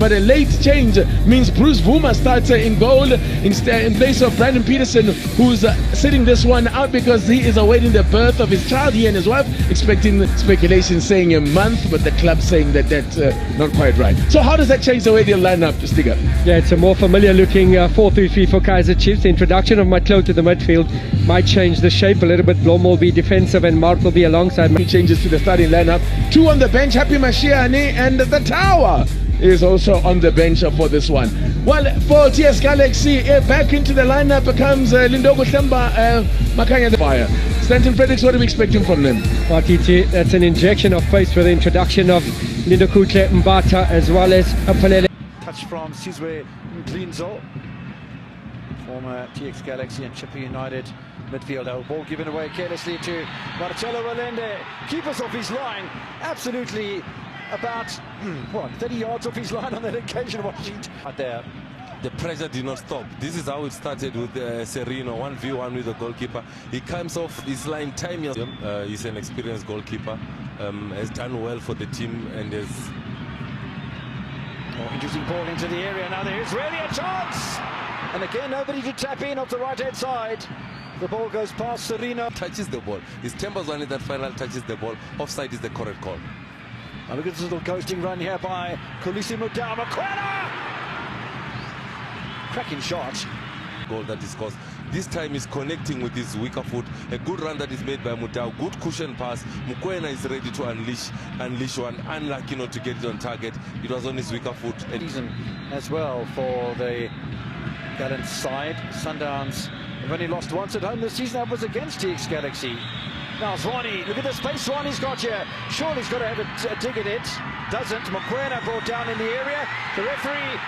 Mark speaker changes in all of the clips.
Speaker 1: but a late change means Bruce Vuma starts in goal in place of Brandon Peterson, who's sitting this one out because he is awaiting the birth of his child. He and his wife expecting speculation saying a month, but the club saying that that's not quite right. So how does that change the way they'll line up, Stiga?
Speaker 2: Yeah, it's a more familiar looking 4-3-3 for Kaizer Chiefs. The introduction of Matlo to the midfield might change the shape a little bit. Blom will be defensive and Mark will be alongside.
Speaker 1: Changes to the starting lineup. 2 on the bench, Happy Mashiane, and the Tower is also on the bench for this one. Well, for TS Galaxy, back into the lineup comes Lindogo Themba, Makanya the Fire. Stanton Fredericks, what are we expecting from them?
Speaker 2: RTT, that's an injection of pace with the introduction of Lindokutle Mbata as well as Apalele.
Speaker 3: Touch from Sizwe Mklinzo, former TX Galaxy and Chipper United midfielder. Ball given away carelessly to Marcelo Valende. Keepers off his line, absolutely about 30 yards off his line on that occasion. Washington out there.
Speaker 4: The pressure did not stop. This is how it started with Serino, 1v1 with the goalkeeper. He comes off his line time. He's an experienced goalkeeper, has done well for the team and is...
Speaker 3: More interesting ball into the area. Now there is really a chance. And again, nobody to tap in off the right-hand side. The ball goes past Serino.
Speaker 4: Touches the ball. It's Tembazwane that final touches the ball. Offside is the correct call.
Speaker 3: Now look at this little coasting run here by Kolisi Mudau. Cracking shot.
Speaker 4: Goal that is caused. This time he's connecting with his weaker foot. A good run that is made by Mudau. Good cushion pass. Mukwena is ready to unleash one. Unlucky not to get it on target. It was on his weaker foot.
Speaker 3: Season as well for the Gallants side. Sundowns have only lost once at home this season. That was against TX Galaxy. Now Zwane, look at the space Zwane's got here. Surely he's got to have a dig at it. Doesn't. Mukwena brought down in the area. The referee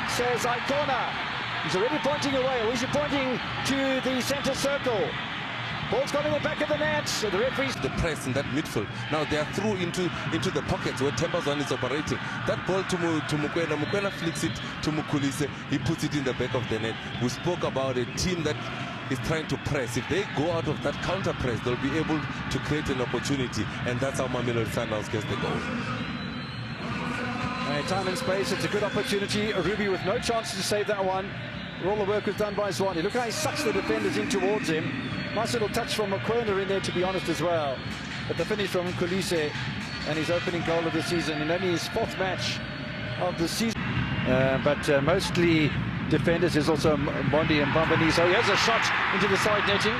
Speaker 3: says Icona. He's already pointing away, or is he pointing to the centre circle? Ball's gone in the back of the net. So the referee's...
Speaker 4: The press in that midfield. Now they are through into the pockets where Tembazwane is operating. That ball to Mukwena. Mukwena flicks it to Mukulise. He puts it in the back of the net. We spoke about a team that is trying to press. If they go out of that counter press, they'll be able to create an opportunity. And that's how Mamelodi Sundowns gets the goal.
Speaker 3: Time and space, it's a good opportunity. Ruby with no chance to save that one. All the work was done by Zwane. Look how he sucks the defenders in towards him. Nice little touch from Mukwena in there, to be honest, as well. But the finish from Kolise and his opening goal of the season, and only his 4th match of the season. But mostly defenders. There's also Mondi and Bambani. So here's a shot into the side netting.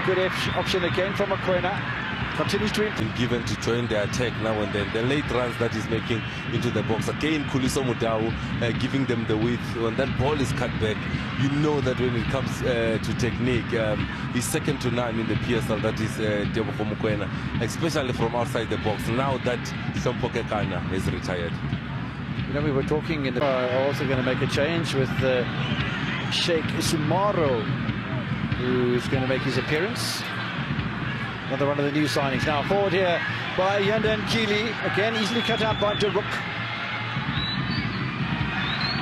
Speaker 3: Good option again from Mukwena. Continues to
Speaker 4: given to join the attack now and then. The late runs that he's making into the box. Again, Kuliso Mudau giving them the width. When that ball is cut back, you know that when it comes to technique, he's second to none in the PSL. That is Debo Mukwena, especially from outside the box. Now that Sompokekana is retired.
Speaker 3: You know, we were talking in the also going to make a change with Sheikh Sumaro, who's going to make his appearance. Another one of the new signings. Now forward here by Yandan Kili. Again, easily cut out by Deruk.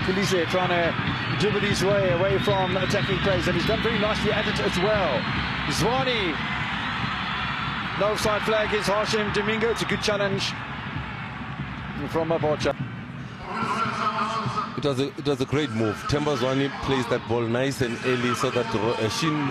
Speaker 3: Kulise trying to dribble his way away from attacking plays, and he's done very nicely at it as well. Zwane. No offside flag is Hashim Domingo. It's a good challenge from Mabocha.
Speaker 4: It was a great move. Tembazwane plays that ball nice and early so that Shin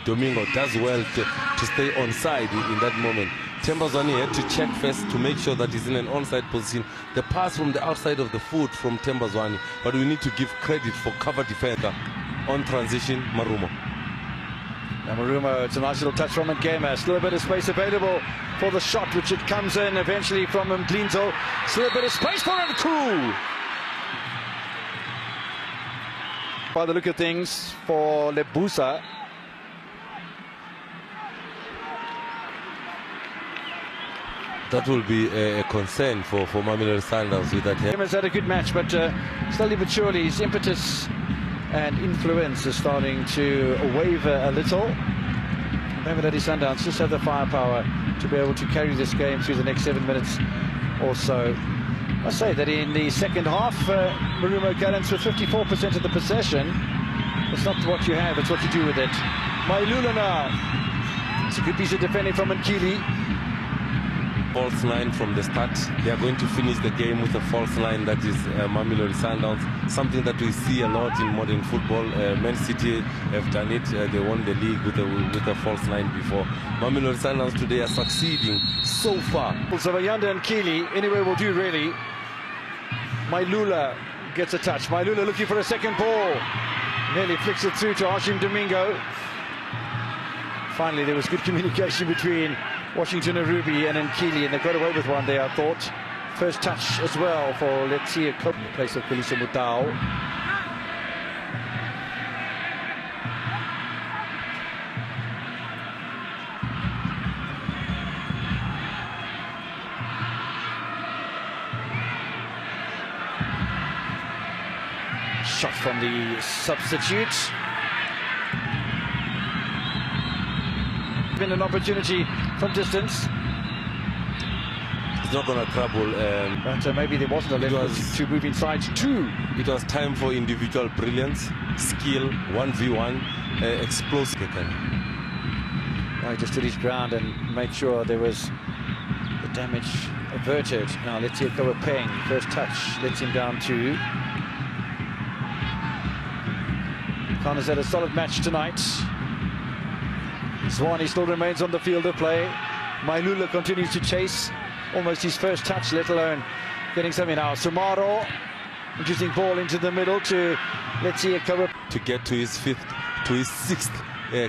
Speaker 4: Domingo does well to stay onside in that moment. Tembazwane had to check first to make sure that he's in an onside position. The pass from the outside of the foot from Tembazwane, but we need to give credit for cover defender on transition, Marumo.
Speaker 3: Now Marumo, it's a nice little touch from Ngema. Still a bit of space available for the shot, which it comes in eventually from Mklinzo. Still a bit of space for him. Cool. By the look of things for Lebusa.
Speaker 4: That will be a concern for Mamelodi Sundowns with that.
Speaker 3: He's had a good match, but slowly but surely his impetus and influence is starting to waver a little. Mamelodi Sundowns just have the firepower to be able to carry this game through the next 7 minutes or so. I say that in the second half, Marumo Gallants with 54% of the possession. It's not what you have, it's what you do with it. Mailula now. It's a good piece of defending from Nkili.
Speaker 4: false line from the start. They are going to finish the game with a false line, that is Mamelodi Sundowns, something that we see a lot in modern football. Man City have done it. They won the league with a false line before. Mamelodi Sundowns today are succeeding so far.
Speaker 3: So Yanda and Keeley, anywhere will do really. Mailula gets a touch. Mailula looking for a second ball. Nearly flicks it through to Hashim Domingo. Finally, there was good communication between Washington Arubi and Keeley, and they got away with one there, I thought. First touch as well for, let's see, a club in place of Khaliso Mutao. Shot from the substitute. Been an opportunity from distance.
Speaker 4: It's not going to trouble.
Speaker 3: But maybe there wasn't a level to move inside too.
Speaker 4: It was time for individual brilliance, skill, 1v1, explosive.
Speaker 3: He just stood his ground and made sure there was the damage averted. Now let's see it go with Peng. First touch lets him down two. Khan has had a solid match tonight. Zwane still remains on the field of play. Mailula continues to chase. Almost his first touch, let alone getting something now. Sumaro, interesting ball into the middle to, let's see, a cover.
Speaker 4: To get to his sixth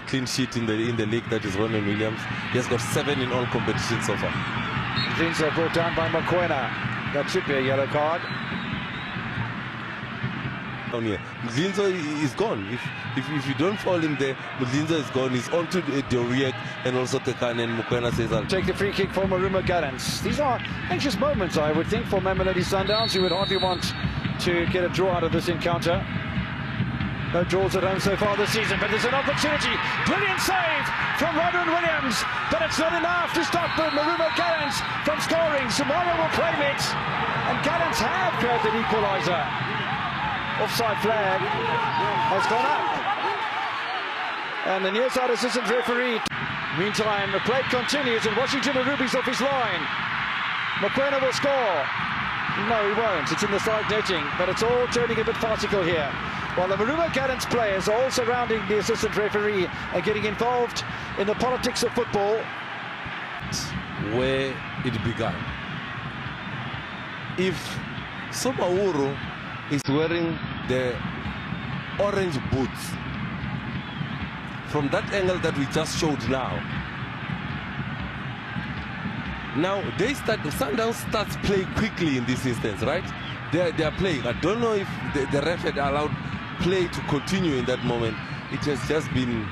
Speaker 4: clean sheet in the league, that is Ronan Williams. He has got 7 in all competitions so far.
Speaker 3: Things are brought down by Mokoena. That should be a yellow card.
Speaker 4: Down here, Mudlinzo is gone. If you don't foul him there, Mudlinzo is gone. He's on to Doriek and also Tekan, and Mokoena says, I'll
Speaker 3: take the free kick for Marumo Gallants. These are anxious moments, I would think, for Mamelodi Sundowns, who would hardly want to get a draw out of this encounter. No draws at home so far this season, but there's an opportunity. Brilliant save from Ronan Williams, but it's not enough to stop the Marumo Gallants from scoring. Sumaro will claim it, and Gallants have grabbed an equaliser. Offside flag has gone up, and the near side assistant referee. Meantime, the play continues, and Washington Arubi's off his line. Mokoena will score. No, he won't. It's in the side netting, but it's all turning a bit farcical here. While the Marumo Gallants players are all surrounding the assistant referee and getting involved in the politics of football.
Speaker 4: Where it began. If Somauru is wearing the orange boots from that angle that we just showed now Sundowns starts playing quickly in this instance, right? They are playing. I don't know if the ref had allowed play to continue in that moment. It has just been